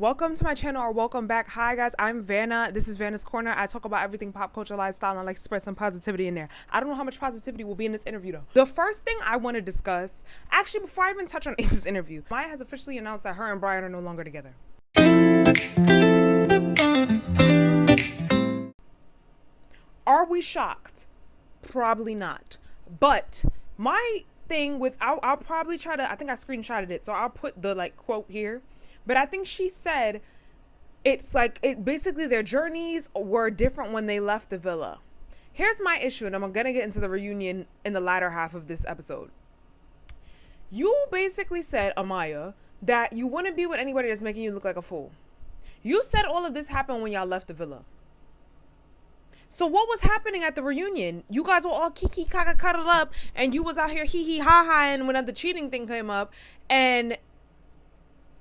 Welcome to my channel, or welcome back. Hi guys, I'm Vanna. This is Vanna's Corner. I talk about everything pop culture, lifestyle, and I like to spread some positivity in there. I don't know how much positivity will be in this interview though. The first thing I want to discuss, actually before I even touch on Ace's interview, Maya has officially announced that her and Bryan are no longer together. Are we shocked? Probably not. But my thing with, I'll probably try to, I think I screenshotted it, so I'll put the quote here. But I think she said it's basically their journeys were different when they left the villa. Here's my issue, and I'm gonna get into the reunion in the latter half of this episode. You basically said, Amaya, that you wouldn't be with anybody that's making you look like a fool. You said all of this happened when y'all left the villa. So what was happening at the reunion? You guys were all kiki kaka cuddled up, and you was out here hee hee ha ha, and when the cheating thing came up, and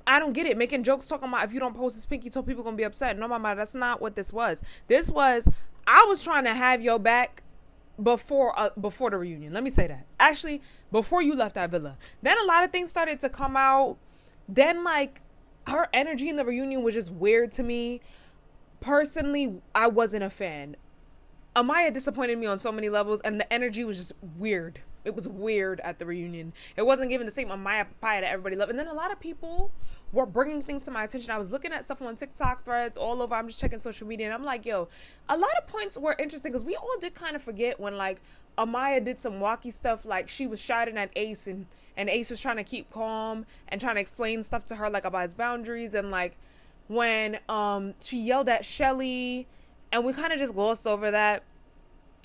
I don't get it. Making jokes talking about if you don't post this pinky toe, people gonna be upset. No, mama, that's not what this was. This was, I was trying to have your back before the reunion. Let me say that. Actually, before you left that villa. Then a lot of things started to come out. Then her energy in the reunion was just weird to me. Personally, I wasn't a fan. Amaya disappointed me on so many levels, and the energy was just weird. It was weird at the reunion. It wasn't giving the same Amaya papaya that everybody loved. And then a lot of people were bringing things to my attention. I was looking at stuff on TikTok threads all over. I'm just checking social media, and I'm like, yo, a lot of points were interesting because we all did kind of forget when Amaya did some wacky stuff, she was shouting at Ace, and Ace was trying to keep calm and trying to explain stuff to her about his boundaries, and when she yelled at Shelly, and we kind of just glossed over that.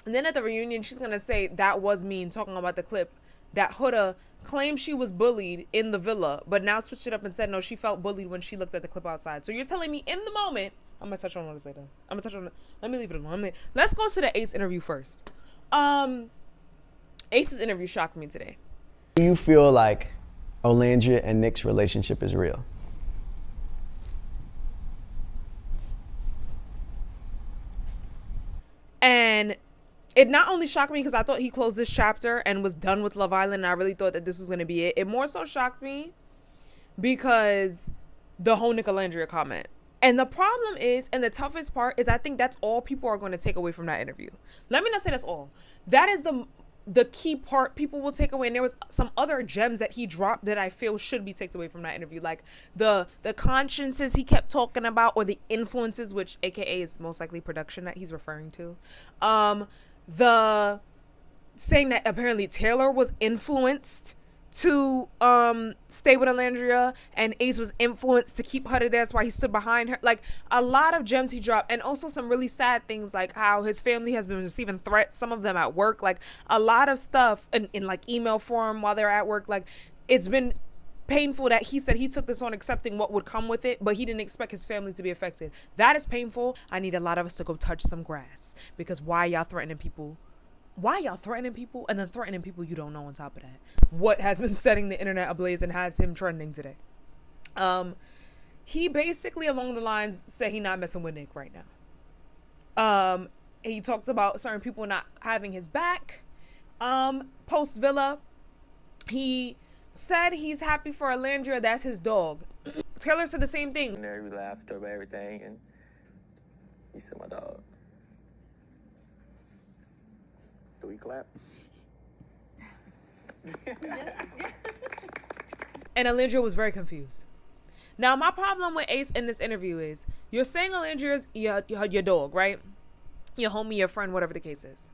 And then at the reunion, she's going to say that was mean, talking about the clip that Huda claimed she was bullied in the villa, but now switched it up and said, no, she felt bullied when she looked at the clip outside. So you're telling me in the moment, I'm going to touch on all this later. I'm going to touch on it. Let me leave it alone. Let's go to the Ace interview first. Ace's interview shocked me today. Do you feel like Olandria and Nick's relationship is real? And it not only shocked me because I thought he closed this chapter and was done with Love Island, and I really thought that this was going to be it. It more so shocked me because the whole Nick Olandria comment. And the problem is, and the toughest part is, I think that's all people are going to take away from that interview. Let me not say that's all. That is the key part people will take away. And there was some other gems that he dropped that I feel should be taken away from that interview, like the consciences he kept talking about, or the influences, which aka is most likely production that he's referring to. The saying that apparently Taylor was influenced to stay with Olandria, and Ace was influenced to keep Huda there. That's why he stood behind her. A lot of gems he dropped, and also some really sad things, like how his family has been receiving threats, some of them at work, a lot of stuff in email form while they're at work. It's been painful that he said he took this on accepting what would come with it, but he didn't expect his family to be affected. That is painful. I need a lot of us to go touch some grass, because why y'all threatening people? Why y'all threatening people and then threatening people you don't know on top of that? What has been setting the internet ablaze and has him trending today? He basically along the lines said he not messing with Nick right now. He talks about certain people not having his back. Post Villa, he said he's happy for Olandria. That's his dog. Taylor said the same thing. There we laughed over everything, and he said, my dog. Do we clap? And Olandria was very confused. Now, my problem with Ace in this interview is, you're saying Olandria's your dog, right? Your homie, your friend, whatever the case is.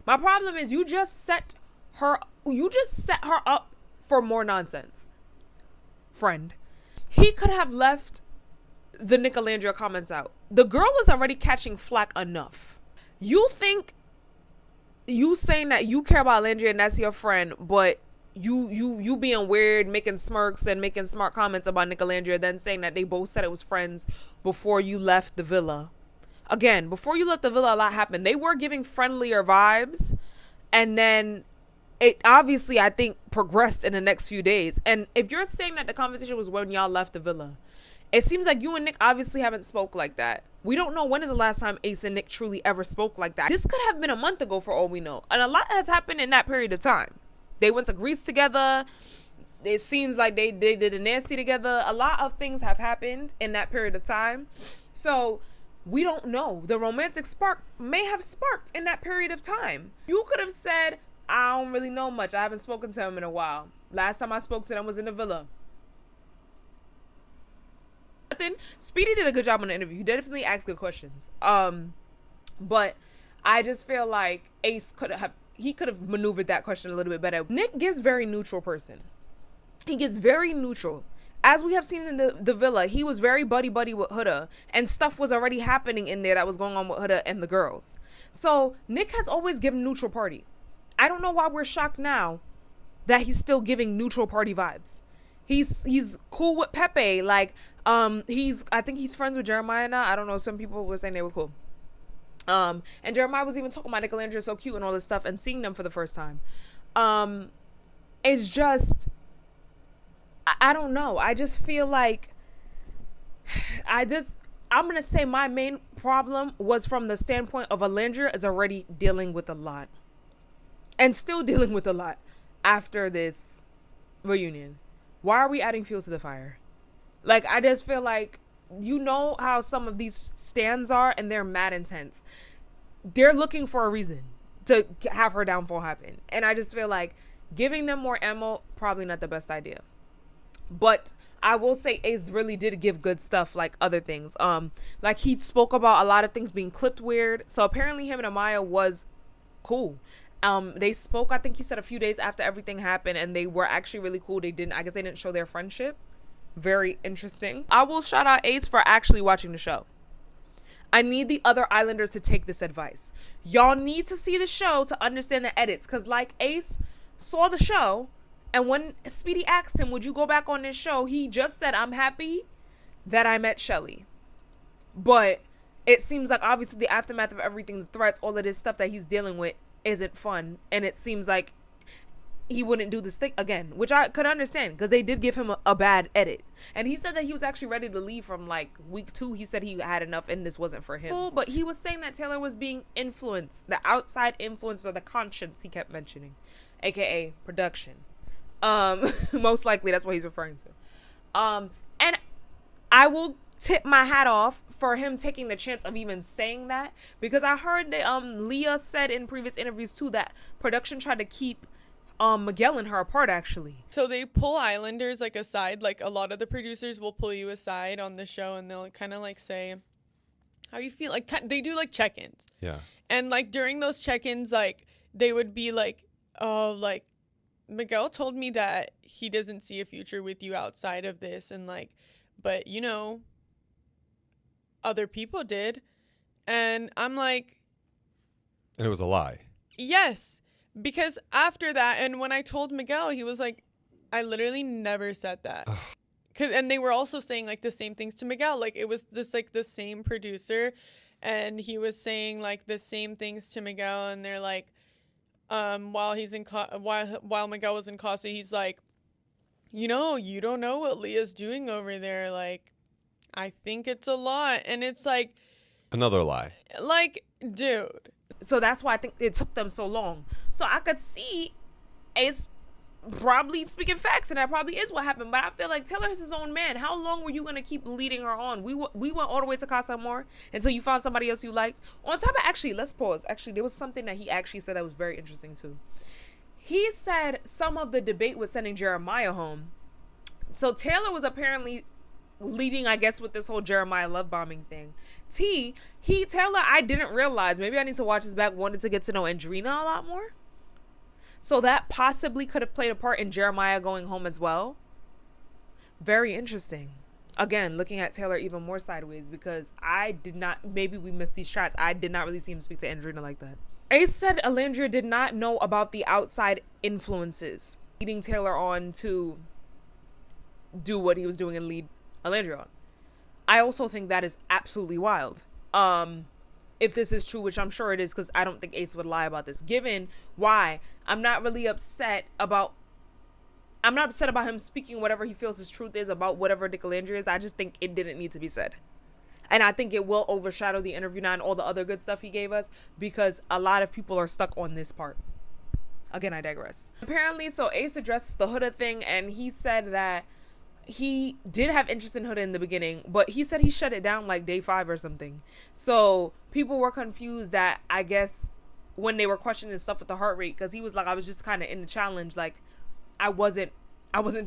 My problem is you just set her up for more nonsense. Friend. He could have left the Nick Olandria comments out. The girl is already catching flack enough. You think you saying that you care about Olandria and that's your friend, but you being weird, making smirks and making smart comments about Nick Olandria, then saying that they both said it was friends before you left the villa. Again, before you left the villa, a lot happened. They were giving friendlier vibes, and then it obviously, I think, progressed in the next few days. And if you're saying that the conversation was when y'all left the villa, it seems like you and Nick obviously haven't spoke like that. We don't know when is the last time Ace and Nick truly ever spoke like that. This could have been a month ago for all we know. And a lot has happened in that period of time. They went to Greece together. it seems like they did a nasty together. A lot of things have happened in that period of time. So we don't know. The romantic spark may have sparked in that period of time. You could have said, I don't really know much. I haven't spoken to him in a while. Last time I spoke to them was in the villa. But then Speedy did a good job on the interview. He definitely asked good questions. But I just feel like Ace could have maneuvered that question a little bit better. Nick gives very neutral person. He gets very neutral. As we have seen in the villa, he was very buddy-buddy with Huda, and stuff was already happening in there that was going on with Huda and the girls. So Nick has always given neutral party. I don't know why we're shocked now that he's still giving neutral party vibes. He's cool with Pepe. Like, I think he's friends with Jeremiah now. I don't know. Some people were saying they were cool. And Jeremiah was even talking about Nicolandra so cute and all this stuff and seeing them for the first time. It's just, I don't know. I just feel like I'm going to say my main problem was from the standpoint of Alandra is already dealing with a lot and still dealing with a lot after this reunion. Why are we adding fuel to the fire? Like, I just feel like, you know how some of these stands are and they're mad intense. They're looking for a reason to have her downfall happen. And I just feel like giving them more ammo, probably not the best idea. But I will say Ace really did give good stuff like other things. Like he spoke about a lot of things being clipped weird. So apparently him and Amaya was cool. They spoke, I think he said a few days after everything happened, and they were actually really cool. I guess they didn't show their friendship. Very interesting. I will shout out Ace for actually watching the show. I need the other Islanders to take this advice. Y'all need to see the show to understand the edits. Because like Ace saw the show, and when Speedy asked him, would you go back on this show? He just said, I'm happy that I met Shelly. But it seems like obviously the aftermath of everything, the threats, all of this stuff that he's dealing with isn't fun. And it seems like he wouldn't do this thing again, which I could understand because they did give him a bad edit. And he said that he was actually ready to leave from like week 2. He said he had enough and this wasn't for him. But he was saying that Taylor was being influenced, the outside influence or the conscience he kept mentioning, aka production. Most likely that's what he's referring to. And I will tip my hat off for him taking the chance of even saying that, because I heard that Leah said in previous interviews too that production tried to keep Miguel and her apart actually. So they pull Islanders like aside, like a lot of the producers will pull you aside on the show and they'll kind of like say how you feel, like they do like check-ins. Yeah. And like during those check-ins, like they would be like, oh, like Miguel told me that he doesn't see a future with you outside of this, and like, but you know, other people did. And I'm like, And it was a lie. yes. Because after that, and when I told Miguel, he was like, I literally never said that. And they were also saying like the same things to Miguel. Like it was this like the same producer, and he was saying like the same things to Miguel, and they're like, while Miguel was in Casa, he's like, you know, you don't know what Leah's doing over there. Like, I think it's a lot. And it's like, Another lie. like, dude. So that's why I think it took them so long. So I could see Ace probably speaking facts, and that probably is what happened. But I feel like Taylor is his own man. How long were you going to keep leading her on? We went all the way to Casa Amor until you found somebody else you liked. On top of, actually, let's pause. Actually, there was something that he actually said that was very interesting too. He said some of the debate was sending Jeremiah home. So Taylor was apparently leading, I guess, with this whole Jeremiah love bombing thing. Taylor, I didn't realize, maybe I need to watch this back, wanted to get to know Andrina a lot more. So that possibly could have played a part in Jeremiah going home as well. Very interesting. Again, looking at Taylor even more sideways, because I did not, maybe we missed these shots, I did not really see him speak to Andrina like that. Ace said Alandria did not know about the outside influences leading Taylor on to do what he was doing and lead Alandria on. I also think that is absolutely wild. If this is true, which I'm sure it is, because I don't think Ace would lie about this. Given why, I'm not upset about him speaking whatever he feels his truth is about whatever Nicolandra is. I just think it didn't need to be said. And I think it will overshadow the interview now and all the other good stuff he gave us, because a lot of people are stuck on this part. Again, I digress. Apparently, so Ace addressed the Huda thing, and he said that he did have interest in Huda in the beginning, but he said he shut it down like day 5 or something. So people were confused that, I guess, when they were questioning stuff with the heart rate, because he was like, I was just kind of in the challenge, like I wasn't,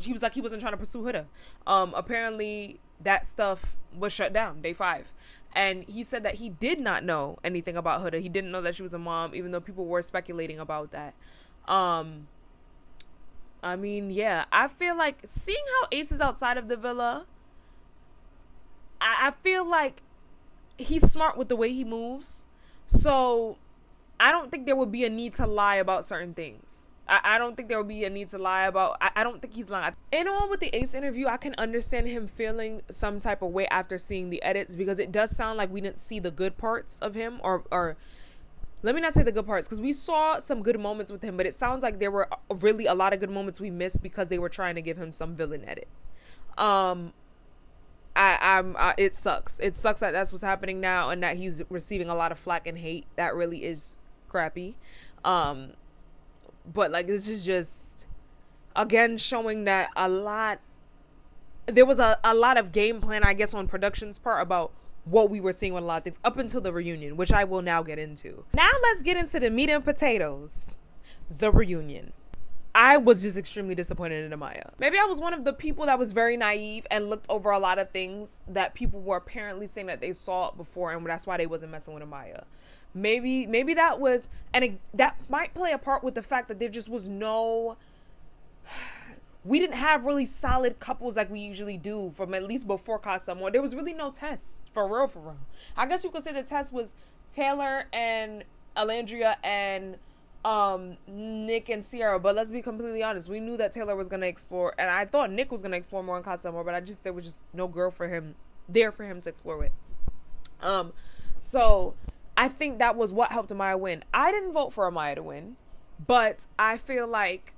he was like, he wasn't trying to pursue Huda. Apparently that stuff was shut down day 5. And he said that he did not know anything about Huda. He didn't know that she was a mom, even though people were speculating about that. I mean, yeah, I feel like seeing how Ace is outside of the villa, I feel like he's smart with the way he moves. So I don't think there would be a need to lie about certain things. I don't think there would be a need to lie about, I don't think he's lying. In all, with the Ace interview, I can understand him feeling some type of way after seeing the edits, because it does sound like we didn't see the good parts of him, or let me not say the good parts, because we saw some good moments with him, but it sounds like there were really a lot of good moments we missed because they were trying to give him some villain edit. It sucks. It sucks that that's what's happening now, and that he's receiving a lot of flack and hate. That really is crappy. But like, this is just, again, showing that there was a lot of game plan, I guess, on production's part about what we were seeing with a lot of things up until the reunion, which I will now get into. Now let's get into the meat and potatoes. The reunion. I was just extremely disappointed in Amaya. Maybe I was one of the people that was very naive and looked over a lot of things that people were apparently saying that they saw before, and that's why they wasn't messing with Amaya. Maybe that was, and that might play a part with the fact that there just was no, we didn't have really solid couples like we usually do from at least before Casa Amor. There was really no test, for real. I guess you could say the test was Taylor and Alandria and Nick and Sierra, but let's be completely honest, we knew that Taylor was gonna explore, and I thought Nick was gonna explore more in Casa Amor, but there was just no girl for him there for him to explore with. So I think that was what helped Amaya win. I didn't vote for Amaya to win, but I feel like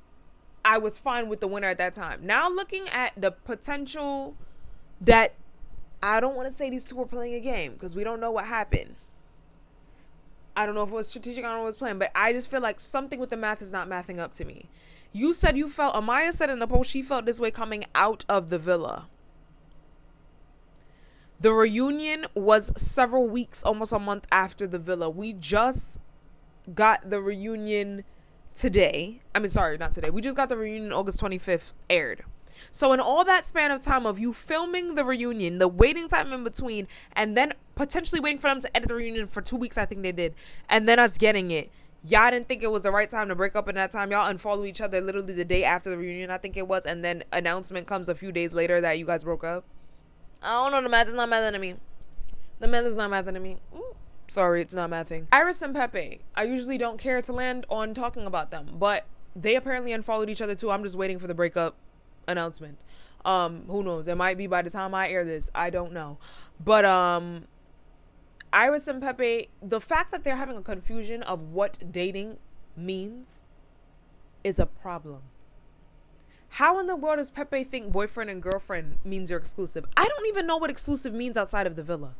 I was fine with the winner at that time. Now looking at the potential that, I don't want to say these two were playing a game because we don't know what happened. I don't know if it was strategic, I don't know what was planned, but I just feel like something with the math is not mathing up to me. Amaya said in the post she felt this way coming out of the villa. The reunion was several weeks, almost a month after the villa. We just got the reunion today. I mean, sorry, not today. We just got the reunion August 25th aired. So in all that span of time of you filming the reunion, the waiting time in between, and then potentially waiting for them to edit the reunion for 2 weeks, I think they did, and then us getting it, y'all didn't think it was the right time to break up in that time. Y'all unfollow each other literally the day after the reunion, I think it was, and then announcement comes a few days later that you guys broke up. I don't know, the math is not mathing to me. The math is not mathing to me. Ooh, sorry, it's not mathing. Iris and Pepe, I usually don't care to land on talking about them, but they apparently unfollowed each other too. I'm just waiting for the breakup announcement. Who knows? It might be by the time I air this. I don't know. But Iris and Pepe, the fact that they're having a confusion of what dating means is a problem. How in the world does Pepe think boyfriend and girlfriend means you're exclusive? I don't even know what exclusive means outside of the villa.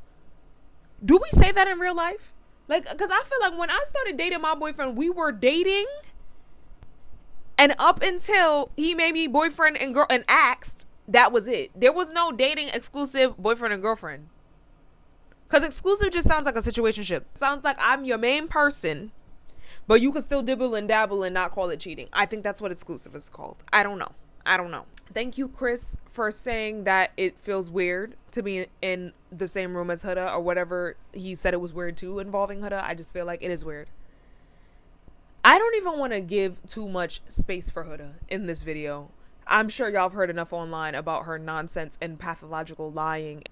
Do we say that in real life? Like, because I feel like when I started dating my boyfriend, we were dating, and up until he made me boyfriend and girl and asked, that was it. There was no dating exclusive boyfriend and girlfriend. Because exclusive just sounds like a situationship. Sounds like I'm your main person, but you can still dibble and dabble and not call it cheating. I think that's what exclusive is called. I don't know. Thank you, Chris, for saying that it feels weird to be in the same room as Huda, or whatever he said it was weird too involving Huda. I just feel like it is weird. I don't even want to give too much space for Huda in this video. I'm sure y'all have heard enough online about her nonsense and pathological lying,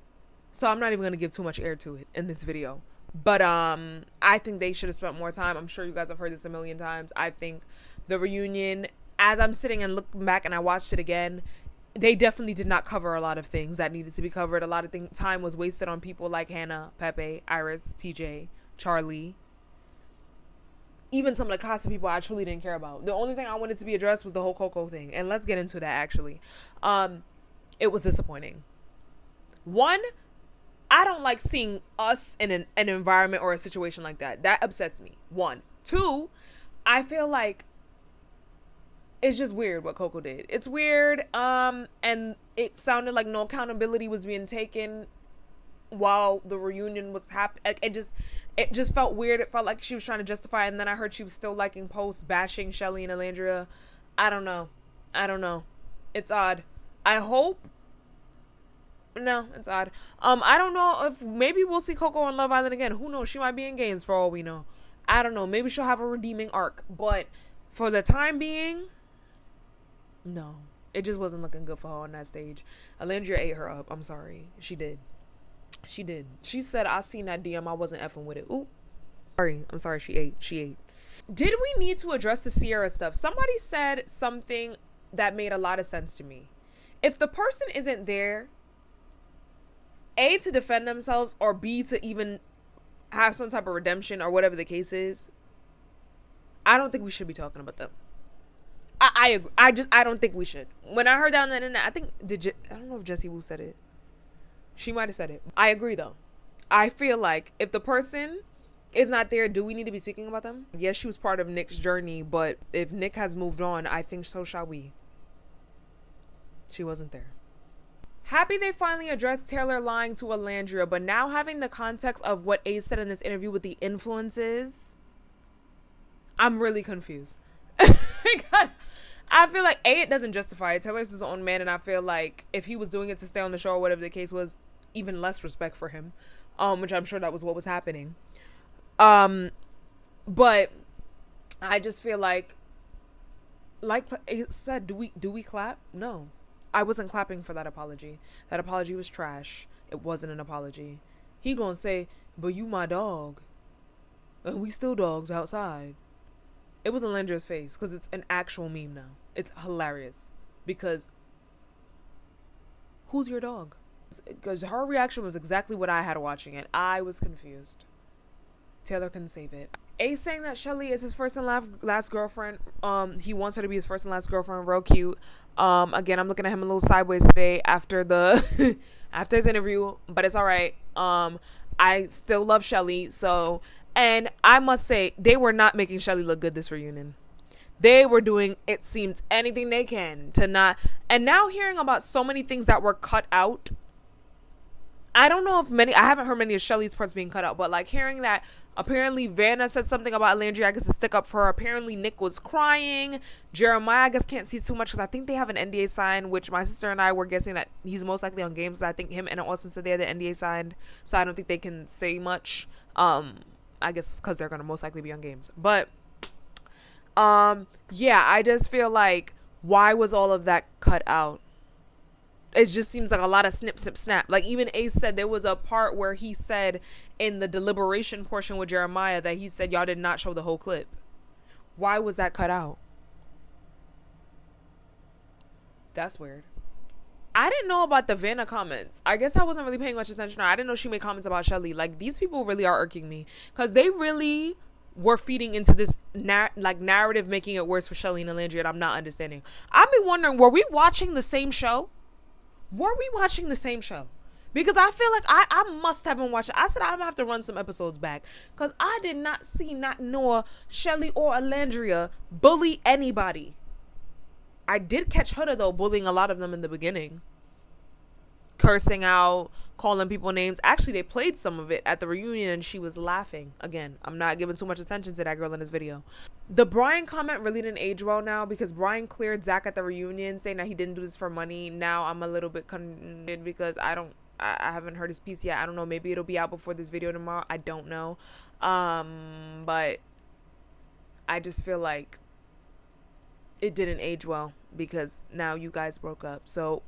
so I'm not even going to give too much air to it in this video. But I think they should have spent more time. I'm sure you guys have heard this a million times. I think the reunion, as I'm sitting and looking back and I watched it again, they definitely did not cover a lot of things that needed to be covered. A lot of time was wasted on people like Hannah, Pepe, Iris, TJ, Charlie. Even some of the Casa people I truly didn't care about. The only thing I wanted to be addressed was the whole Coco thing. And let's get into that, actually. It was disappointing. One, I don't like seeing us in an environment or a situation like that. That upsets me. One. Two, I feel like it's just weird what Coco did. It's weird. And it sounded like no accountability was being taken while the reunion was happening. It just felt weird. It felt like she was trying to justify it. And then I heard she was still liking posts bashing Shelly and Alandria. I don't know. It's odd. I hope. No, it's odd. I don't know if maybe we'll see Coco on Love Island again. Who knows? She might be in Gaines for all we know. I don't know. Maybe she'll have a redeeming arc. But for the time being, no. It just wasn't looking good for her on that stage. Alandria ate her up. I'm sorry. She did. She said, I seen that DM. I wasn't effing with it. Ooh. I'm sorry. She ate. Did we need to address the Sierra stuff? Somebody said something that made a lot of sense to me. If the person isn't there, A, to defend themselves, or B, to even have some type of redemption or whatever the case is, I don't think we should be talking about them. I agree. I don't think we should. When I heard that on the internet, I don't know if Jessie Wu said it. She might have said it. I agree though. I feel like if the person is not there, do we need to be speaking about them? Yes, she was part of Nick's journey, but if Nick has moved on, I think so shall we. She wasn't there. Happy they finally addressed Taylor lying to Alandria, but now having the context of what Ace said in this interview with the influences, I'm really confused. Because I feel like it doesn't justify it. Taylor's his own man, and I feel like if he was doing it to stay on the show or whatever the case was, even less respect for him, which I'm sure that was what was happening. But I just feel like it said, do we clap? No, I wasn't clapping for that apology. That apology was trash. It wasn't an apology. He gonna say, but you my dog, and we still dogs outside. It was Alandra's face, because it's an actual meme now. It's hilarious. Because who's your dog? Because her reaction was exactly what I had watching it. I was confused. Taylor couldn't save it. Ace saying that Shelly is his first and last girlfriend. He wants her to be his first and last girlfriend. Real cute. Again, I'm looking at him a little sideways today after the after his interview, but it's all right. I still love Shelly, so. And I must say, they were not making Shelly look good this reunion. They were doing, it seems, anything they can to not. And now hearing about so many things that were cut out. I don't know if I haven't heard many of Shelly's parts being cut out, but like hearing that apparently Vanna said something about Alandria, I guess, to stick up for her. Apparently Nick was crying. Jeremiah, I guess, can't see too much because I think they have an NDA signed, which my sister and I were guessing that he's most likely on games. I think him and Austin said they had the NDA signed, so I don't think they can say much. I guess because they're going to most likely be on games. But, yeah, I just feel like, why was all of that cut out? It just seems like a lot of snip, snip, snap. Like, even Ace said there was a part where he said in the deliberation portion with Jeremiah that he said y'all did not show the whole clip. Why was that cut out? That's weird. I didn't know about the Vanna comments. I guess I wasn't really paying much attention. I didn't know she made comments about Shelly. Like, these people really are irking me because they really were feeding into this narrative, making it worse for Shelly and Alandria, and I'm not understanding. I've been wondering, were we watching the same show? Because I feel like I must have been watching. I said I'm gonna have to run some episodes back because I did not see nor Shelly or Alandria bully anybody. I did catch Huda, though, bullying a lot of them in the beginning. Cursing out, calling people names. Actually, they played some of it at the reunion and she was laughing. Again, I'm not giving too much attention to that girl in this video. The Bryan comment really didn't age well now because Bryan cleared Zach at the reunion saying that he didn't do this for money. Now I'm a little bit confused because I haven't heard his piece yet. I don't know. Maybe it'll be out before this video tomorrow. I don't know. But I just feel like it didn't age well because now you guys broke up. So,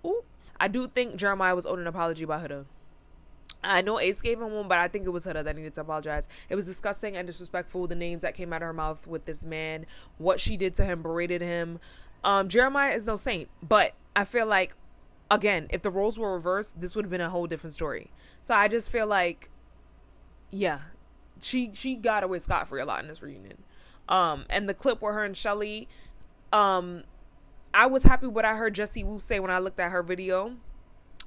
I do think Jeremiah was owed an apology by Huda. I know Ace gave him one, but I think it was Huda that needed to apologize. It was disgusting and disrespectful, the names that came out of her mouth with this man, what she did to him, berated him. Jeremiah is no saint, but I feel like, again, if the roles were reversed, this would have been a whole different story. So I just feel like, yeah, she got away scot-free a lot in this reunion. And the clip where her and Shelly, I was happy what I heard Jessie Wu say when I looked at her video,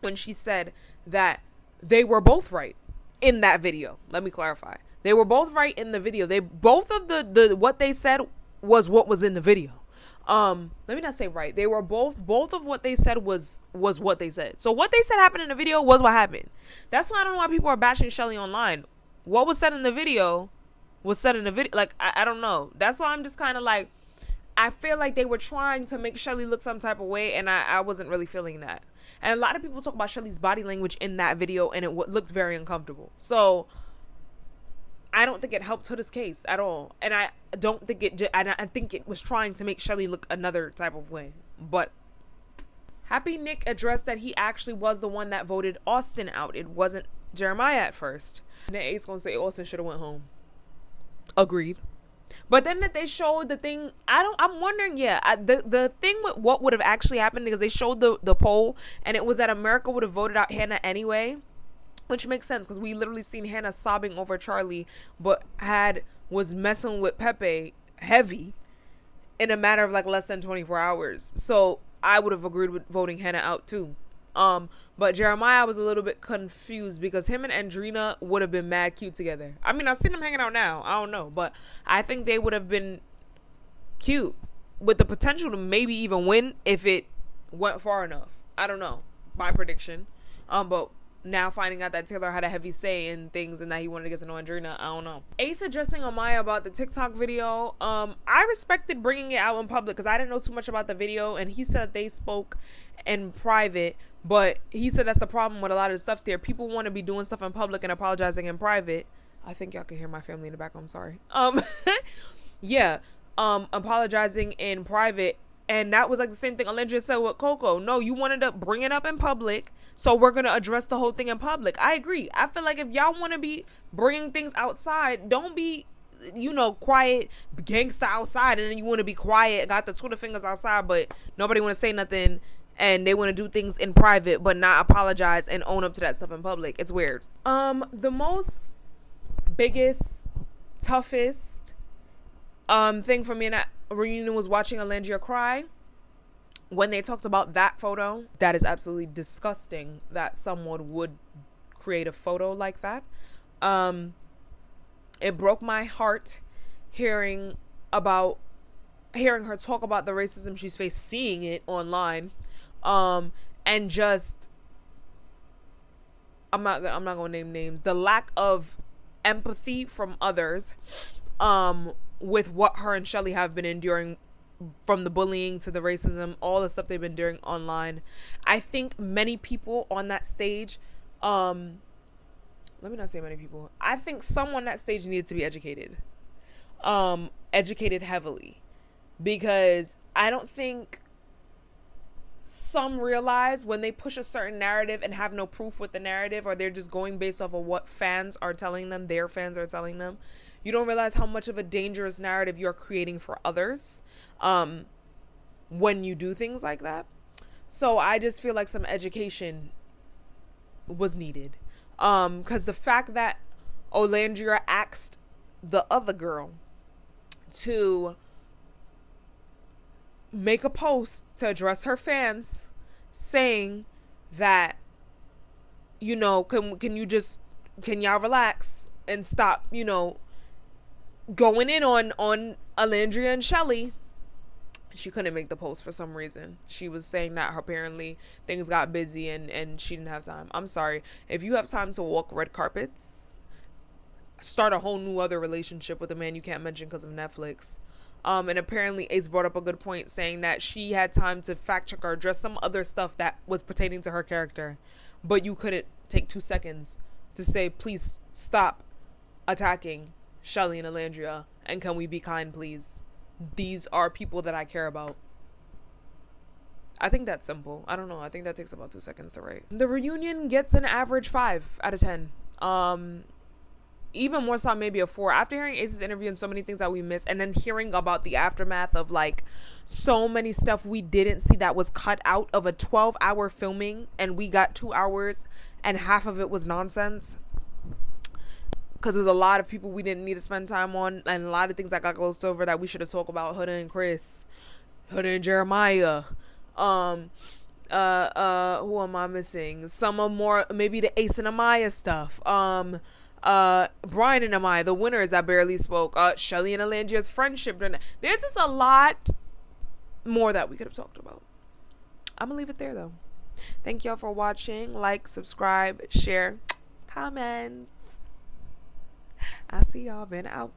when she said that they were both right in that video. Let me clarify. They were both right in the video. They both of the what they said was what was in the video. Let me not say right. They were both of what they said was what they said. So what they said happened in the video was what happened. That's why I don't know why people are bashing Shelly online. What was said in the video was said in the video. Like, I don't know. That's why I'm just kind of like, I feel like they were trying to make Shelly look some type of way, and I wasn't really feeling that. And a lot of people talk about Shelly's body language in that video, and it looked very uncomfortable. So I don't think it helped Huda's case at all. And I don't think I think it was trying to make Shelly look another type of way. But Happy Nick addressed that he actually was the one that voted Austin out. It wasn't Jeremiah at first. And then Ace gonna say Austin should have went home. Agreed. But then that they showed the thing, I'm wondering, the thing with what would have actually happened, because they showed the poll, and it was that America would have voted out Hannah anyway, which makes sense, because we literally seen Hannah sobbing over Charlie, but was messing with Pepe heavy in a matter of like less than 24 hours. So I would have agreed with voting Hannah out too. But Jeremiah was a little bit confused because him and Andrina would have been mad cute together. I mean, I've seen them hanging out now. I don't know, but I think they would have been cute with the potential to maybe even win if it went far enough. I don't know. My prediction. But now finding out that Taylor had a heavy say in things and that he wanted to get to know Andrina, I don't know. Ace addressing Amaya about the TikTok video. I respected bringing it out in public because I didn't know too much about the video, and he said they spoke in private, but he said that's the problem with a lot of the stuff there. People want to be doing stuff in public and apologizing in private. I think y'all can hear my family in the background. I'm sorry. Apologizing in private. And that was like the same thing Alendria said with Coco. No, you wanted to bring it up in public, so we're going to address the whole thing in public. I agree. I feel like if y'all want to be bringing things outside, don't be, quiet, gangsta outside, and then you want to be quiet, got the Twitter fingers outside, but nobody want to say nothing, and they want to do things in private, but not apologize and own up to that stuff in public. It's weird. The most biggest, toughest thing for me in that reunion was watching Alendria cry when they talked about that photo. That is absolutely disgusting that someone would create a photo like that. It broke my heart hearing her talk about the racism she's faced, seeing it online, and just I'm not gonna name names. The lack of empathy from others, with what her and Shelly have been enduring, from the bullying to the racism, all the stuff they've been doing online. I think many people on that stage, let me not say many people, I think someone on that stage needed to be educated. Educated heavily. Because I don't think some realize when they push a certain narrative and have no proof with the narrative, or they're just going based off of what fans are telling them, their fans are telling them, you don't realize how much of a dangerous narrative you're creating for others when you do things like that. So I just feel like some education was needed. Because the fact that Olandria asked the other girl to make a post to address her fans saying that, can y'all relax and stop, going in on Alandria and Shelly. She couldn't make the post for some reason. She was saying that apparently things got busy and she didn't have time. I'm sorry. If you have time to walk red carpets, start a whole new other relationship with a man you can't mention because of Netflix. And apparently Ace brought up a good point saying that she had time to fact check or address some other stuff that was pertaining to her character. But you couldn't take 2 seconds to say, please stop attacking Shelly and Alandria, and can we be kind, please? These are people that I care about. I think that's simple. I don't know. I think that takes about 2 seconds to write. The reunion gets an average 5 out of 10. Even more so, maybe a 4. After hearing Ace's interview and so many things that we missed, and then hearing about the aftermath of like so many stuff we didn't see that was cut out of a 12-hour filming, and we got 2 hours and half of it was nonsense. Because there's a lot of people we didn't need to spend time on, and a lot of things that got glossed over that we should have talked about. Huda and Chris, Huda and Jeremiah. Who am I missing? Some of more, maybe the Ace and Amaya stuff. Bryan and Amaya, the winners that barely spoke. Shelly and Alandria's friendship. There's just a lot more that we could have talked about. I'm gonna leave it there though. Thank y'all for watching. Like, subscribe, share, comment. I'll see y'all. Been out.